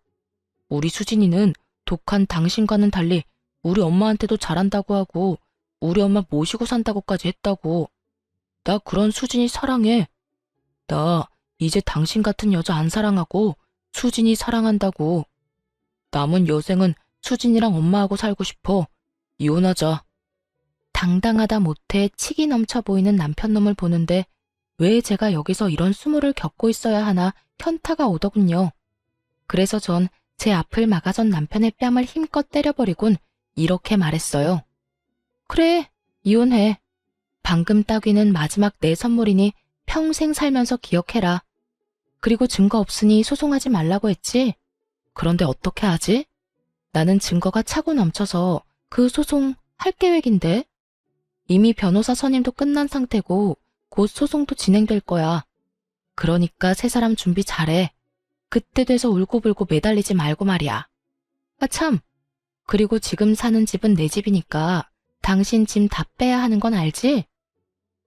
우리 수진이는 독한 당신과는 달리 우리 엄마한테도 잘한다고 하고 우리 엄마 모시고 산다고까지 했다고. 나 그런 수진이 사랑해. 나 이제 당신 같은 여자 안 사랑하고 수진이 사랑한다고. 남은 여생은 수진이랑 엄마하고 살고 싶어. 이혼하자. 당당하다 못해 치기 넘쳐 보이는 남편놈을 보는데 왜 제가 여기서 이런 수모를 겪고 있어야 하나 현타가 오더군요. 그래서 전 제 앞을 막아선 남편의 뺨을 힘껏 때려버리곤 이렇게 말했어요. 그래, 이혼해. 방금 따귀는 마지막 내 선물이니 평생 살면서 기억해라. 그리고 증거 없으니 소송하지 말라고 했지? 그런데 어떻게 하지? 나는 증거가 차고 넘쳐서 그 소송 할 계획인데. 이미 변호사 선임도 끝난 상태고 곧 소송도 진행될 거야. 그러니까 세 사람 준비 잘해. 그때 돼서 울고불고 매달리지 말고 말이야. 아 참, 그리고 지금 사는 집은 내 집이니까 당신 짐 다 빼야 하는 건 알지?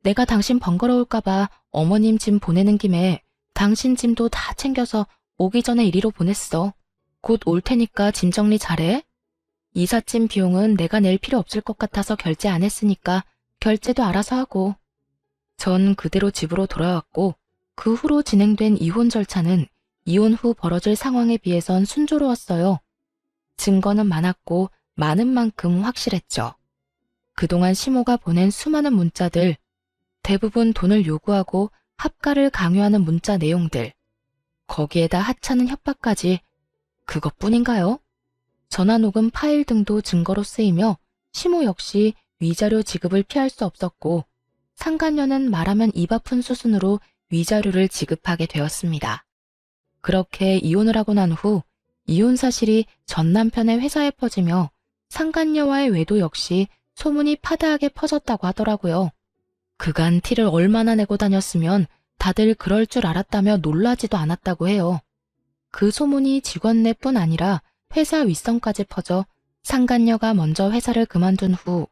내가 당신 번거로울까봐 어머님 짐 보내는 김에 당신 짐도 다 챙겨서 오기 전에 이리로 보냈어. 곧 올 테니까 짐 정리 잘해. 이삿짐 비용은 내가 낼 필요 없을 것 같아서 결제 안 했으니까 결제도 알아서 하고. 전 그대로 집으로 돌아왔고 그 후로 진행된 이혼 절차는 이혼 후 벌어질 상황에 비해선 순조로웠어요. 증거는 많았고 많은 만큼 확실했죠. 그동안 시모가 보낸 수많은 문자들, 대부분 돈을 요구하고 합가를 강요하는 문자 내용들, 거기에다 하찮은 협박까지 그것뿐인가요? 전화녹음 파일 등도 증거로 쓰이며 시모 역시 위자료 지급을 피할 수 없었고 상간녀는 말하면 입 아픈 수순으로 위자료를 지급하게 되었습니다. 그렇게 이혼을 하고 난 후 이혼 사실이 전 남편의 회사에 퍼지며 상간녀와의 외도 역시 소문이 파다하게 퍼졌다고 하더라고요. 그간 티를 얼마나 내고 다녔으면 다들 그럴 줄 알았다며 놀라지도 않았다고 해요. 그 소문이 직원 내뿐 아니라 회사 윗선까지 퍼져 상간녀가 먼저 회사를 그만둔 후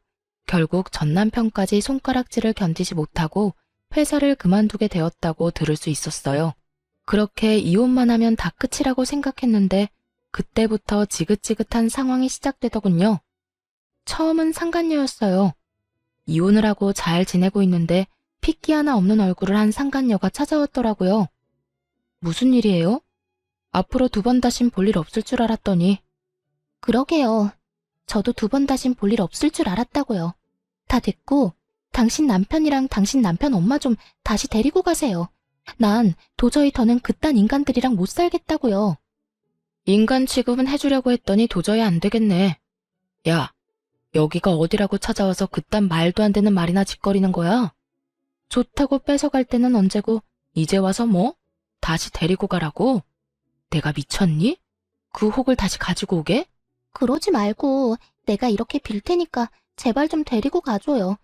결국 전 남편까지 손가락질을 견디지 못하고 회사를 그만두게 되었다고 들을 수 있었어요. 그렇게 이혼만 하면 다 끝이라고 생각했는데 그때부터 지긋지긋한 상황이 시작되더군요. 처음은 상간녀였어요. 이혼을 하고 잘 지내고 있는데 핏기 하나 없는 얼굴을 한 상간녀가 찾아왔더라고요. 무슨 일이에요? 앞으로 두 번 다신 볼 일 없을 줄 알았더니. 그러게요. 저도 두 번 다신 볼 일 없을 줄 알았다고요. 다 됐고 당신 남편이랑 당신 남편 엄마 좀 다시 데리고 가세요. 난 도저히 더는 그딴 인간들이랑 못 살겠다고요. 인간 취급은 해주려고 했더니 도저히 안 되겠네. 야, 여기가 어디라고 찾아와서 그딴 말도 안 되는 말이나 짓거리는 거야? 좋다고 뺏어갈 때는 언제고 이제 와서 뭐? 다시 데리고 가라고? 내가 미쳤니? 그 혹을 다시 가지고 오게? 그러지 말고 내가 이렇게 빌 테니까 제발 좀 데리고 가줘요.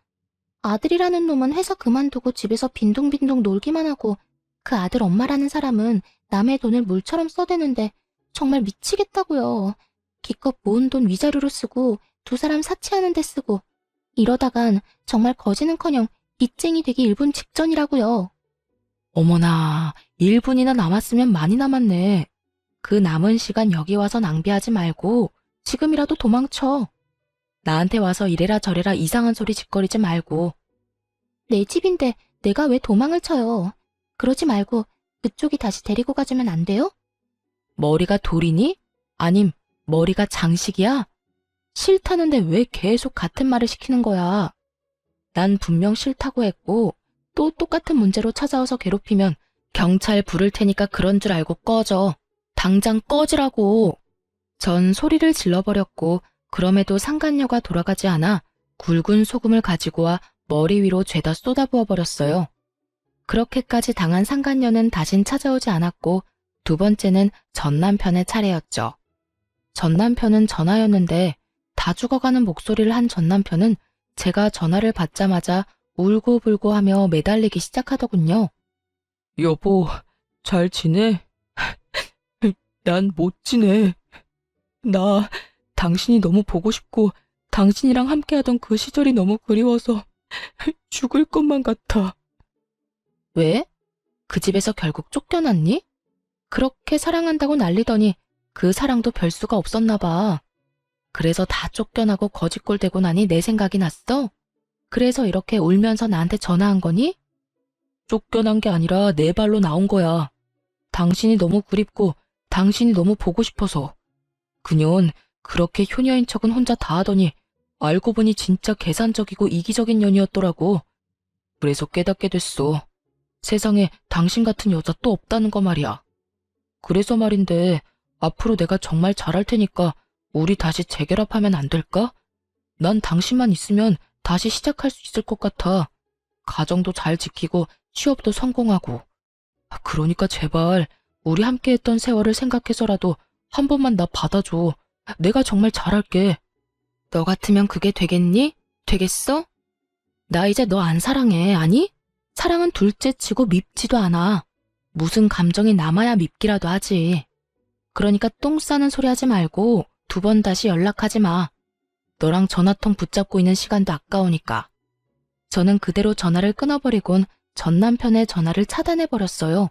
아들이라는 놈은 회사 그만두고 집에서 빈둥빈둥 놀기만 하고 그 아들 엄마라는 사람은 남의 돈을 물처럼 써대는데 정말 미치겠다고요. 기껏 모은 돈 위자료로 쓰고 두 사람 사치하는 데 쓰고 이러다간 정말 거지는커녕 빚쟁이 되기 1분 직전이라고요. 어머나, 1분이나 남았으면 많이 남았네. 그 남은 시간 여기 와서 낭비하지 말고 지금이라도 도망쳐. 나한테 와서 이래라 저래라 이상한 소리 짓거리지 말고. 내 집인데 내가 왜 도망을 쳐요. 그러지 말고 그쪽이 다시 데리고 가주면 안 돼요? 머리가 돌이니? 아님 머리가 장식이야? 싫다는데 왜 계속 같은 말을 시키는 거야? 난 분명 싫다고 했고 또 똑같은 문제로 찾아와서 괴롭히면 경찰 부를 테니까 그런 줄 알고 꺼져. 당장 꺼지라고. 전 소리를 질러버렸고 그럼에도 상간녀가 돌아가지 않아 굵은 소금을 가지고 와 머리 위로 죄다 쏟아부어 버렸어요. 그렇게까지 당한 상간녀는 다신 찾아오지 않았고 두 번째는 전 남편의 차례였죠. 전 남편은 전화였는데 다 죽어가는 목소리를 한 전 남편은 제가 전화를 받자마자 울고불고 하며 매달리기 시작하더군요. 여보, 잘 지내? 난 못 지내. 나 당신이 너무 보고 싶고 당신이랑 함께하던 그 시절이 너무 그리워서 죽을 것만 같아. 왜? 그 집에서 결국 쫓겨났니? 그렇게 사랑한다고 난리더니 그 사랑도 별 수가 없었나 봐. 그래서 다 쫓겨나고 거지꼴 되고 나니 내 생각이 났어? 그래서 이렇게 울면서 나한테 전화한 거니? 쫓겨난 게 아니라 내 발로 나온 거야. 당신이 너무 그립고 당신이 너무 보고 싶어서. 그년 그렇게 효녀인 척은 혼자 다 하더니 알고 보니 진짜 계산적이고 이기적인 년이었더라고. 그래서 깨닫게 됐어. 세상에 당신 같은 여자 또 없다는 거 말이야. 그래서 말인데 앞으로 내가 정말 잘할 테니까 우리 다시 재결합하면 안 될까? 난 당신만 있으면 다시 시작할 수 있을 것 같아. 가정도 잘 지키고 취업도 성공하고. 그러니까 제발 우리 함께했던 세월을 생각해서라도 한 번만 나 받아줘. 내가 정말 잘할게. 너 같으면 그게 되겠니? 되겠어? 나 이제 너 안 사랑해, 아니? 사랑은 둘째 치고 밉지도 않아. 무슨 감정이 남아야 밉기라도 하지. 그러니까 똥 싸는 소리 하지 말고 2번 다시 연락하지 마. 너랑 전화통 붙잡고 있는 시간도 아까우니까. 저는 그대로 전화를 끊어버리곤 전 남편의 전화를 차단해버렸어요.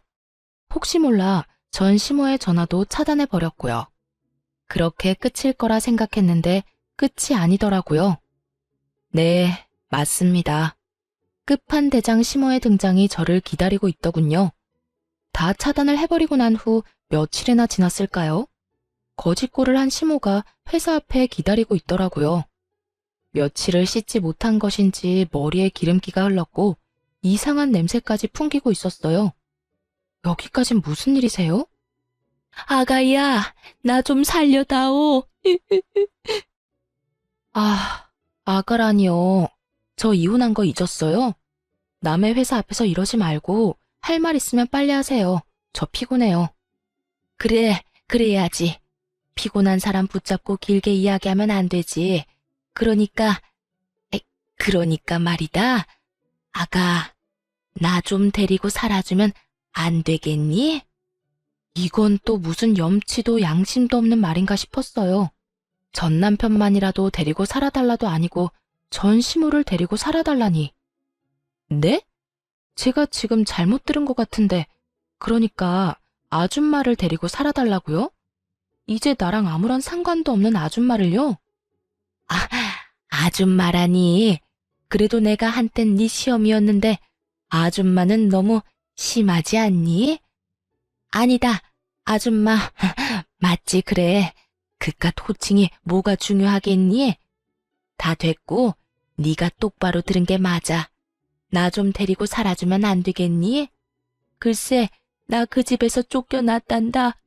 혹시 몰라 전 시모의 전화도 차단해버렸고요. 그렇게 끝일 거라 생각했는데 끝이 아니더라고요. 네, 맞습니다. 끝판대장 시모의 등장이 저를 기다리고 있더군요. 다 차단을 해버리고 난 후 며칠이나 지났을까요? 거짓골을 한 시모가 회사 앞에 기다리고 있더라고요. 며칠을 씻지 못한 것인지 머리에 기름기가 흘렀고 이상한 냄새까지 풍기고 있었어요. 여기까진 무슨 일이세요? 아가야, 나 좀 살려다오. 아가라니요. 저 이혼한 거 잊었어요? 남의 회사 앞에서 이러지 말고 할 말 있으면 빨리 하세요. 저 피곤해요. 그래, 그래야지. 피곤한 사람 붙잡고 길게 이야기하면 안 되지. 그러니까 말이다. 아가, 나 좀 데리고 살아주면 안 되겠니? 이건 또 무슨 염치도 양심도 없는 말인가 싶었어요. 전 남편만이라도 데리고 살아달라도 아니고 전 시모를 데리고 살아달라니. 네? 제가 지금 잘못 들은 것 같은데, 그러니까 아줌마를 데리고 살아달라고요? 이제 나랑 아무런 상관도 없는 아줌마를요? 아줌마라니. 그래도 내가 한땐 네 시험이었는데 아줌마는 너무 심하지 않니? 아니다, 아줌마. 맞지, 그래. 그깟 호칭이 뭐가 중요하겠니? 다 됐고, 네가 똑바로 들은 게 맞아. 나 좀 데리고 살아주면 안 되겠니? 글쎄, 나 그 집에서 쫓겨났단다.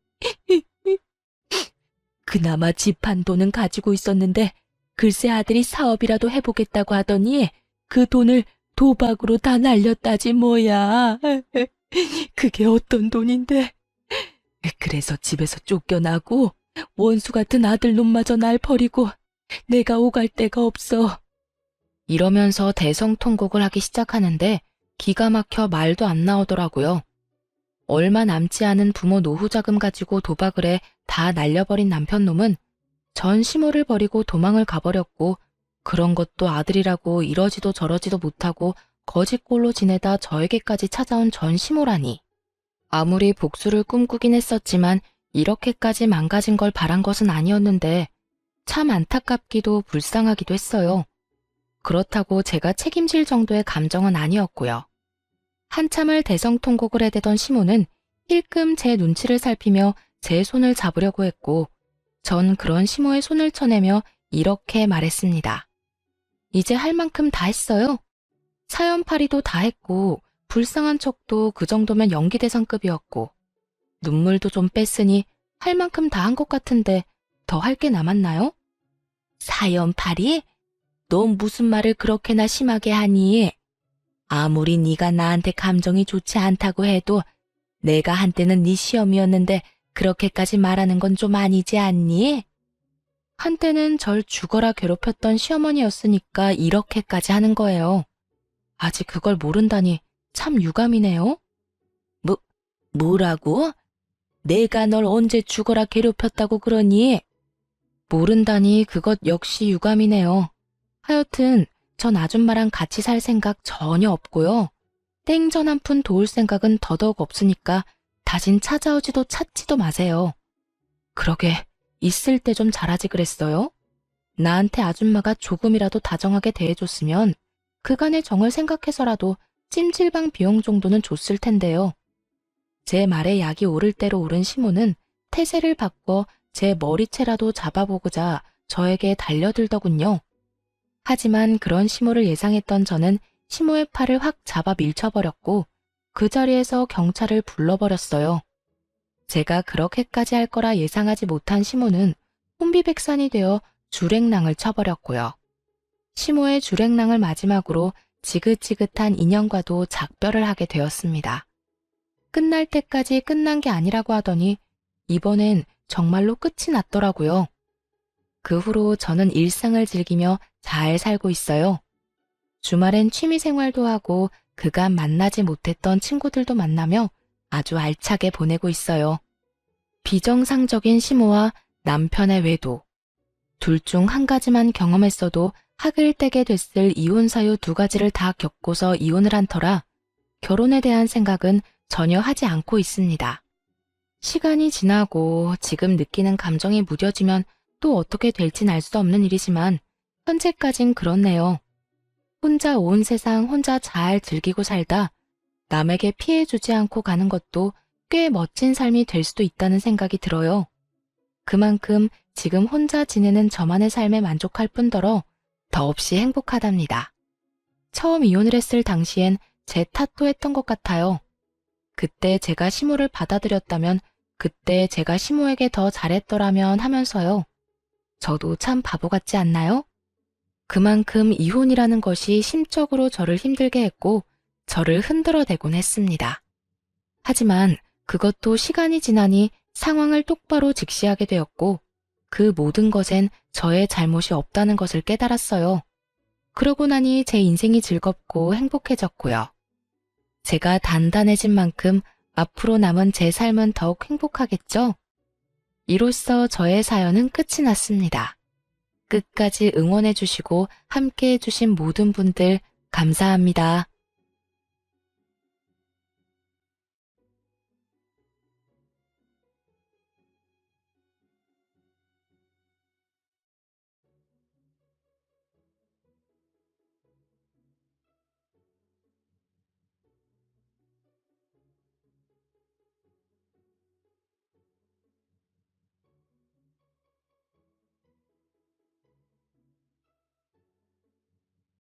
그나마 집 한 돈은 가지고 있었는데 글쎄 아들이 사업이라도 해보겠다고 하더니 그 돈을 도박으로 다 날렸다지 뭐야. 그게 어떤 돈인데. 그래서 집에서 쫓겨나고 원수 같은 아들놈마저 날 버리고 내가 오갈 데가 없어. 이러면서 대성통곡을 하기 시작하는데 기가 막혀 말도 안 나오더라고요. 얼마 남지 않은 부모 노후 자금 가지고 도박을 해 다 날려버린 남편놈은 전 시모를 버리고 도망을 가버렸고 그런 것도 아들이라고 이러지도 저러지도 못하고 거짓골로 지내다 저에게까지 찾아온 전 시모라니. 아무리 복수를 꿈꾸긴 했었지만 이렇게까지 망가진 걸 바란 것은 아니었는데 참 안타깝기도 불쌍하기도 했어요. 그렇다고 제가 책임질 정도의 감정은 아니었고요. 한참을 대성통곡을 해대던 시모는 힐끔 제 눈치를 살피며 제 손을 잡으려고 했고 전 그런 시모의 손을 쳐내며 이렇게 말했습니다. 이제 할 만큼 다 했어요. 사연팔이도 다 했고 불쌍한 척도 그 정도면 연기대상급이었고 눈물도 좀 뺐으니 할 만큼 다 한 것 같은데 더 할 게 남았나요? 사연팔이? 너 무슨 말을 그렇게나 심하게 하니? 아무리 네가 나한테 감정이 좋지 않다고 해도 내가 한때는 네 시험이었는데 그렇게까지 말하는 건 좀 아니지 않니? 한때는 절 죽어라 괴롭혔던 시어머니였으니까 이렇게까지 하는 거예요. 아직 그걸 모른다니 참 유감이네요. 뭐라고? 내가 널 언제 죽어라 괴롭혔다고 그러니? 모른다니 그것 역시 유감이네요. 하여튼 전 아줌마랑 같이 살 생각 전혀 없고요. 땡전 한 푼 도울 생각은 더더욱 없으니까 다신 찾아오지도 찾지도 마세요. 그러게 있을 때 좀 잘하지 그랬어요? 나한테 아줌마가 조금이라도 다정하게 대해줬으면 그간의 정을 생각해서라도 찜질방 비용 정도는 줬을 텐데요. 제 말에 약이 오를 대로 오른 시모는 태세를 바꿔 제 머리채라도 잡아보고자 저에게 달려들더군요. 하지만 그런 시모를 예상했던 저는 시모의 팔을 확 잡아 밀쳐버렸고 그 자리에서 경찰을 불러버렸어요. 제가 그렇게까지 할 거라 예상하지 못한 시모는 혼비백산이 되어 주랭랑을 쳐버렸고요. 시모의 주랭랑을 마지막으로 지긋지긋한 인연과도 작별을 하게 되었습니다. 끝날 때까지 끝난 게 아니라고 하더니 이번엔 정말로 끝이 났더라고요. 그 후로 저는 일상을 즐기며 잘 살고 있어요. 주말엔 취미 생활도 하고 그간 만나지 못했던 친구들도 만나며 아주 알차게 보내고 있어요. 비정상적인 심호와 남편의 외도. 둘 중 한 가지만 경험했어도 학을 떼게 됐을 이혼 사유 두 가지를 다 겪고서 이혼을 한 터라 결혼에 대한 생각은 전혀 하지 않고 있습니다. 시간이 지나고 지금 느끼는 감정이 무뎌지면 또 어떻게 될진 알 수 없는 일이지만 현재까진 그렇네요. 혼자 온 세상 혼자 잘 즐기고 살다 남에게 피해 주지 않고 가는 것도 꽤 멋진 삶이 될 수도 있다는 생각이 들어요. 그만큼 지금 혼자 지내는 저만의 삶에 만족할 뿐더러 더없이 행복하답니다. 처음 이혼을 했을 당시엔 제 탓도 했던 것 같아요. 그때 제가 시모를 받아들였다면, 그때 제가 시모에게 더 잘했더라면 하면서요. 저도 참 바보 같지 않나요? 그만큼 이혼이라는 것이 심적으로 저를 힘들게 했고 저를 흔들어대곤 했습니다. 하지만 그것도 시간이 지나니 상황을 똑바로 직시하게 되었고 그 모든 것엔 저의 잘못이 없다는 것을 깨달았어요. 그러고 나니 제 인생이 즐겁고 행복해졌고요. 제가 단단해진 만큼 앞으로 남은 제 삶은 더욱 행복하겠죠? 이로써 저의 사연은 끝이 났습니다. 끝까지 응원해주시고 함께해주신 모든 분들 감사합니다.